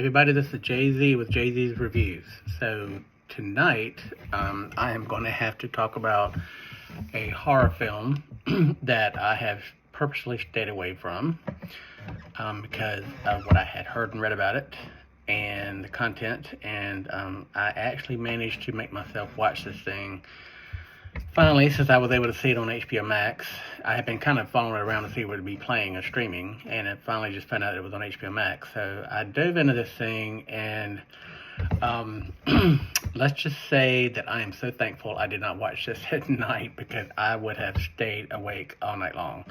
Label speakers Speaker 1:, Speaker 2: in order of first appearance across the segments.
Speaker 1: Everybody, this is Jay-Z with Jay-Z's Reviews. So tonight, I am going to have to talk about a horror film that I have purposely stayed away from because of what I had heard and read about it and the content. And I actually managed to make myself watch this thing finally, since I was able to see it on HBO Max. I had been kind of following it around to see what it would be playing or streaming, and I finally just found out it was on HBO Max. So I dove into this thing, and let's just say that I am so thankful I did not watch this at night because I would have stayed awake all night long.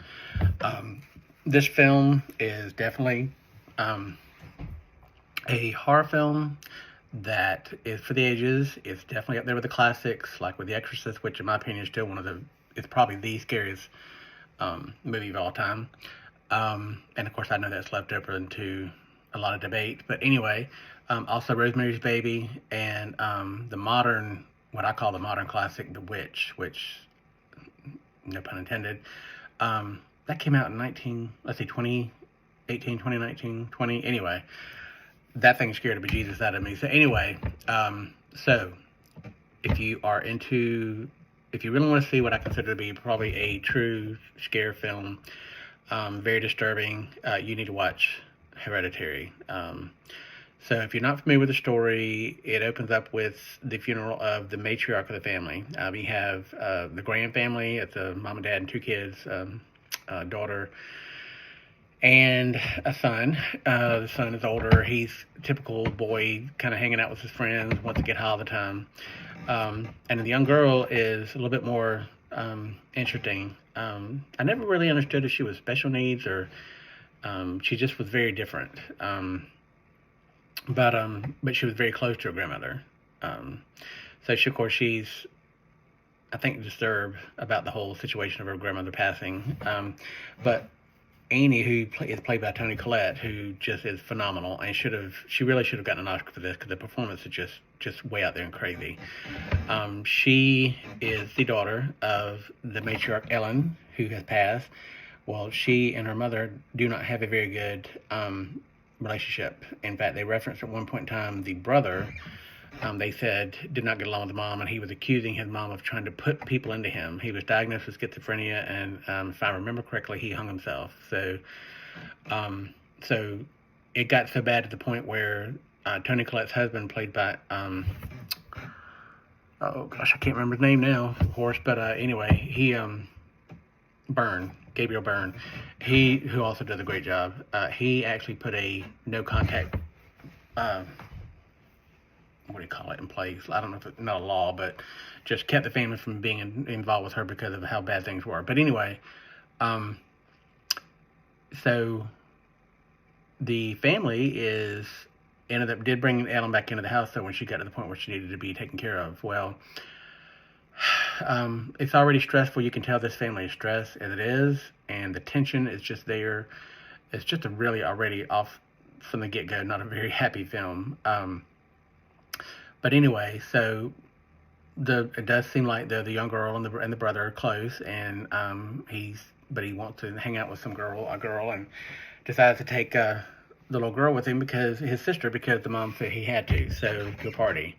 Speaker 1: This film is definitely a horror film that is for the ages. It's definitely up there with the classics, like with The Exorcist, which in my opinion is still it's probably the scariest movie of all time. And of course, I know that's left over into a lot of debate. But anyway, also Rosemary's Baby and what I call the modern classic, The Witch, which, no pun intended, that came out in 2018, 2019, 20, anyway. That thing scared the bejesus out of me. So anyway, so if you really want to see what I consider to be probably a true scare film, very disturbing, you need to watch Hereditary. So if you're not familiar with the story, it opens up with the funeral of the matriarch of the family. We have the Graham family. It's a mom and dad and two kids, a daughter, and a son. The son is older. He's a typical boy, kind of hanging out with his friends, wants to get high all the time. And the young girl is a little bit more interesting. I never really understood if she was special needs or she just was very different. But she was very close to her grandmother. So of course she's, I think, disturbed about the whole situation of her grandmother passing. But Annie, who is played by Toni Collette, who just is phenomenal, and she really should have gotten an Oscar for this because the performance is just way out there and crazy. She is the daughter of the matriarch Ellen, who has passed. Well, she and her mother do not have a very good relationship. In fact, they referenced at one point in time the brother. They said did not get along with the mom, and he was accusing his mom of trying to put people into him. He was diagnosed with schizophrenia, and if I remember correctly, he hung himself. So it got so bad to the point where Toni Collette's husband, played by oh gosh, I can't remember his name now, of course, but anyway, he Gabriel Byrne, who also does a great job. He actually put a no contact. What do you call it in place? I don't know if it's not a law, but just kept the family from being involved with her because of how bad things were. But anyway, so the family did bring Ellen back into the house, though, when she got to the point where she needed to be taken care of. Well, it's already stressful. You can tell this family is stressed as it is, and the tension is just there. It's just a really already off from the get-go, not a very happy film. But anyway, so it does seem like the young girl and the brother are close, and he wants to hang out with a girl, and decides to take the little girl with him because the mom said he had to, so to a party.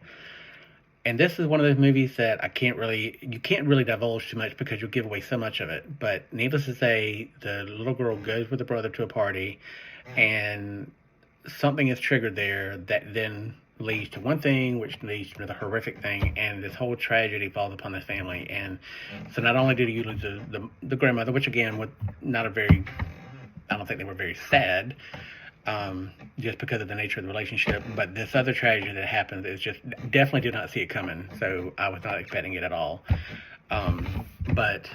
Speaker 1: And this is one of those movies that you can't really divulge too much because you'll give away so much of it. But needless to say, the little girl goes with the brother to a party, and something is triggered there that then leads to one thing, which leads to another horrific thing, and this whole tragedy falls upon this family. And so not only did you lose the grandmother, which again I don't think they were very sad, just because of the nature of the relationship, but this other tragedy that happens is just definitely did not see it coming, so I was not expecting it at all. But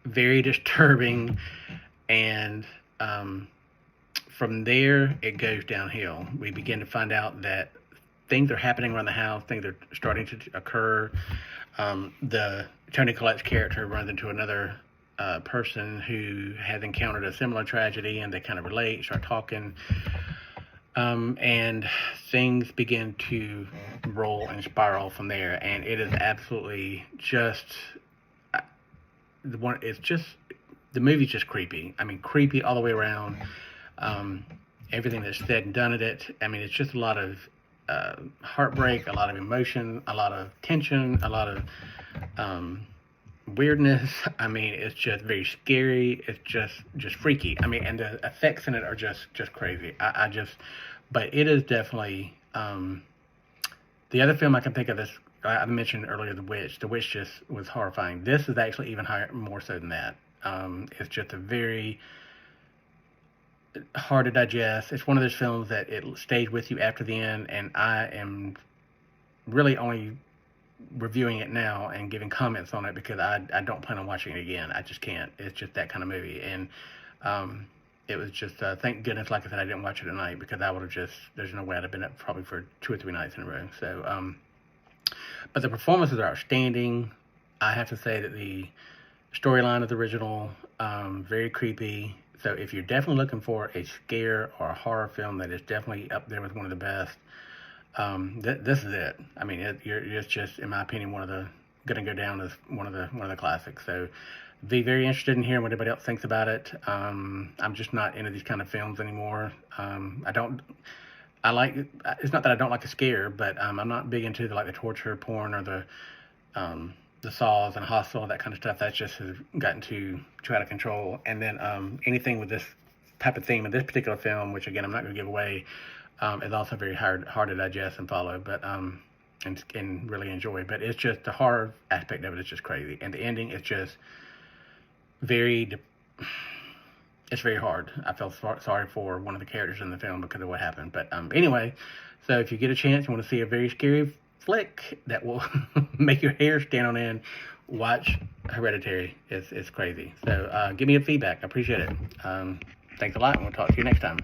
Speaker 1: very disturbing, and from there it goes downhill. We begin to find out that things are happening around the house, things are starting to occur. The Toni Collette's character runs into another person who has encountered a similar tragedy, and they kind of relate, start talking, and things begin to roll and spiral from there. And it is absolutely just the movie's just creepy. I mean, creepy all the way around. everything that's said and done in it. I mean, it's just a lot of heartbreak, a lot of emotion, a lot of tension, a lot of um, weirdness. I mean, it's just very scary. It's just freaky. I mean, and the effects in it are just crazy. I just, but it is definitely the other film I can think of is I mentioned earlier, The Witch. The Witch just was horrifying. This is actually even higher, more so than that. It's just a very hard to digest. It's one of those films that it stays with you after the end, and I am really only reviewing it now and giving comments on it because I don't plan on watching it again. I just can't. It's just that kind of movie, and it was just thank goodness, like I said, I didn't watch it tonight because I would have just there's no way I'd have been up probably for 2 or 3 nights in a row. So, but the performances are outstanding. I have to say that the storyline of the original very creepy. So if you're definitely looking for a scare or a horror film that is definitely up there with one of the best, this is it. I mean, it's just, in my opinion, going to go down as one of the classics. So, be very interested in hearing what everybody else thinks about it. I'm just not into these kind of films anymore. I don't. I like. It's not that I don't like a scare, but I'm not big into the torture porn or the Saws and Hostel, that kind of stuff. That just has gotten too out of control. And then anything with this type of theme in this particular film, which again I'm not going to give away, is also very hard to digest and follow, but and really enjoy. But it's just the horror aspect of it is just crazy, and the ending is just very. It's very hard. I felt sorry for one of the characters in the film because of what happened. But anyway, so if you get a chance, you want to see a very scary flick that will make your hair stand on end, watch Hereditary. It's crazy. So give me a feedback. I appreciate it. Thanks a lot, and we'll talk to you next time.